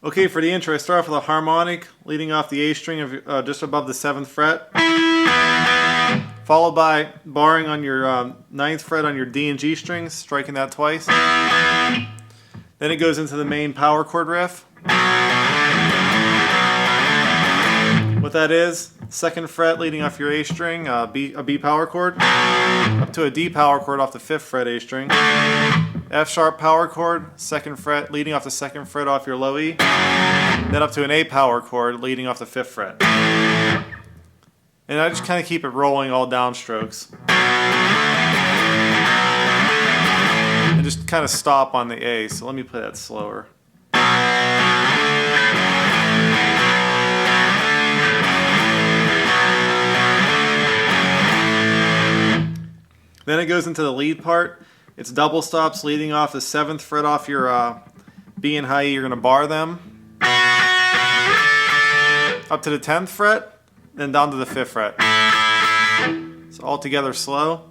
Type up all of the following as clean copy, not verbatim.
Okay, for the intro, I start off with a harmonic leading off the A string of just above the 7th fret, followed by barring on your 9th fret on your D and G strings, striking that twice. Then it goes into the main power chord riff. What that is, 2nd fret leading off your A string, a B power chord, up to a D power chord off the 5th fret A string. F sharp power chord, 2nd fret, leading off the 2nd fret off your low E, then up to an A power chord leading off the 5th fret. And I just kind of keep it rolling all downstrokes. And just kind of stop on the A, so let me play that slower. Then it goes into the lead part. It's double stops leading off the 7th fret off your B and high E. You're going to bar them up to the 10th fret, then down to the 5th fret. So all together slow.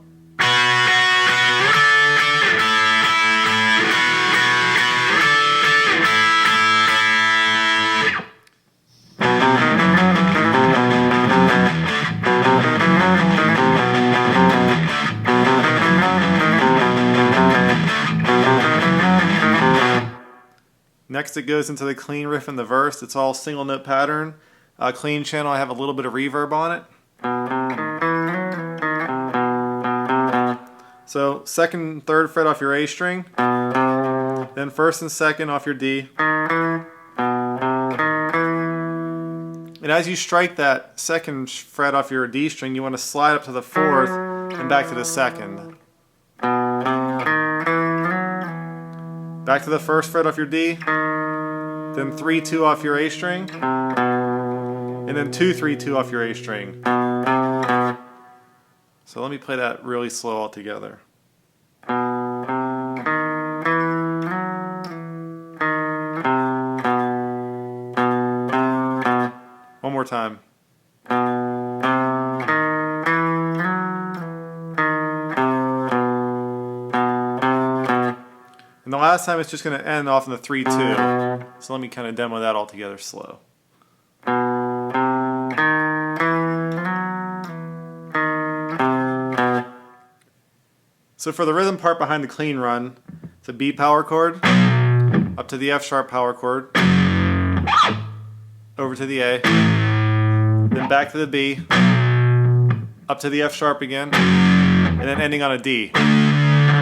Next it goes into the clean riff in the verse. It's all single note pattern. Clean channel, I have a little bit of reverb on it. So 2nd and 3rd fret off your A string, then 1st and 2nd off your D. And as you strike that 2nd fret off your D string, you want to slide up to the 4th and back to the 2nd. Back to the 1st fret off your D, then 3-2 off your A string, and then 2-3-2 off your A string. So let me play that really slow all together. One more time. And the last time it's just going to end off in the 3-2. So let me kind of demo that all together slow. So for the rhythm part behind the clean run, it's a B power chord, up to the F sharp power chord, over to the A, then back to the B, up to the F sharp again, and then ending on a D.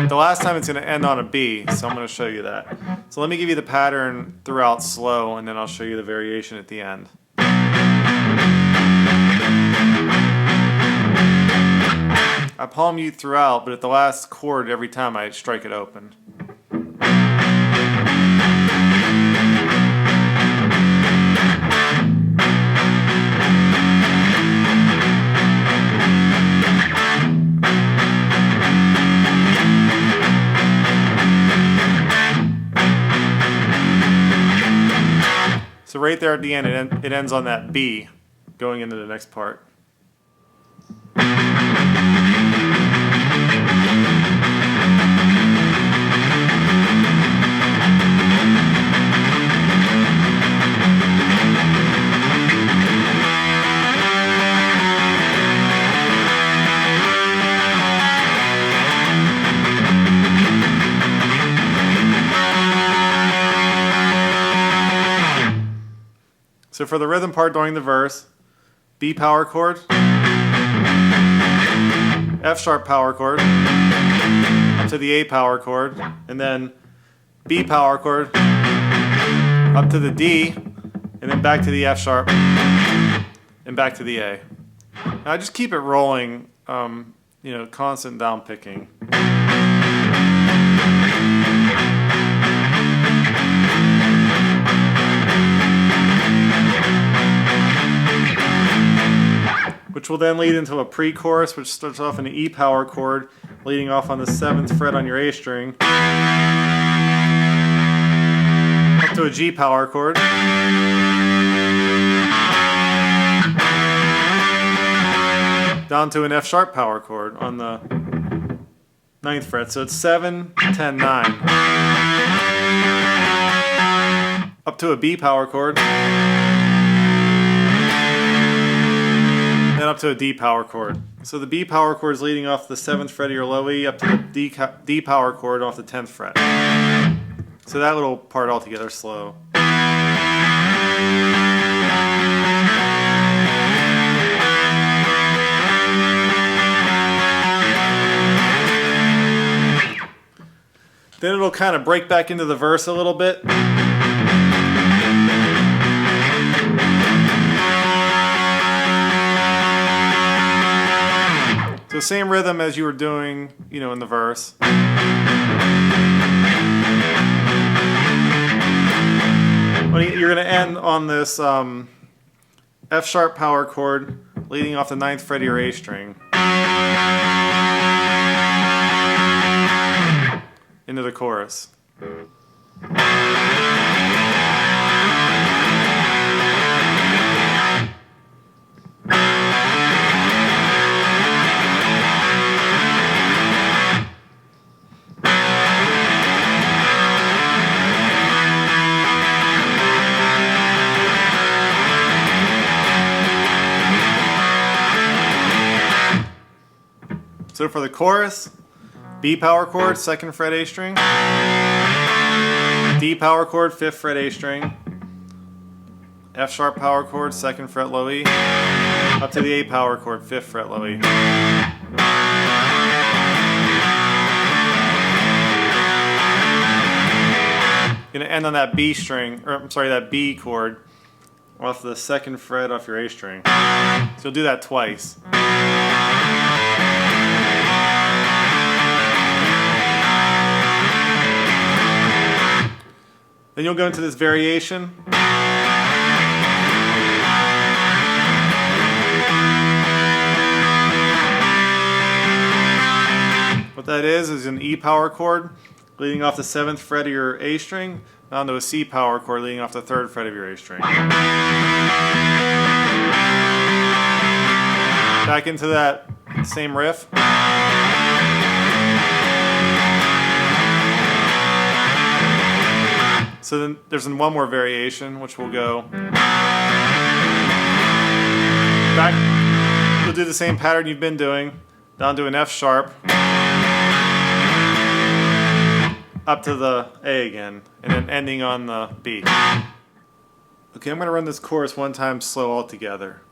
The last time it's going to end on a B, so I'm going to show you that. So let me give you the pattern throughout slow, and then I'll show you the variation at the end. I palm mute throughout, but at the last chord every time I strike it open. So right there at the end, it ends on that B, going into the next part. So for the rhythm part during the verse, B power chord, F sharp power chord, up to the A power chord, and then B power chord, up to the D, and then back to the F sharp, and back to the A. Now I just keep it rolling, constant down picking. Which will then lead into a pre-chorus, which starts off in an E power chord, leading off on the 7th fret on your A string, up to a G power chord. Down to an F sharp power chord on the 9th fret. So it's 7, 10, 9. Up to a B power chord. Then up to a D power chord. So the B power chord is leading off the 7th fret of your low E up to the D power chord off the 10th fret. So that little part altogether is slow. Then it'll kind of break back into the verse a little bit. So same rhythm as you were doing, in the verse. You're going to end on this F sharp power chord leading off the 9th fret of your A string into the chorus. So for the chorus, B power chord, 2nd fret A string, D power chord, 5th fret A string, F sharp power chord, 2nd fret low E, up to the A power chord, 5th fret low E. Gonna end on that B string, that B chord off the 2nd fret off your A string. So you'll do that twice. Then you'll go into this variation. What that is an E power chord leading off the 7th fret of your A string down to a C power chord leading off the 3rd fret of your A string. Back into that same riff. So then there's one more variation, which will go back. We'll do the same pattern you've been doing, down to an F sharp, up to the A again, and then ending on the B. Okay, I'm going to run this chorus one time slow all together.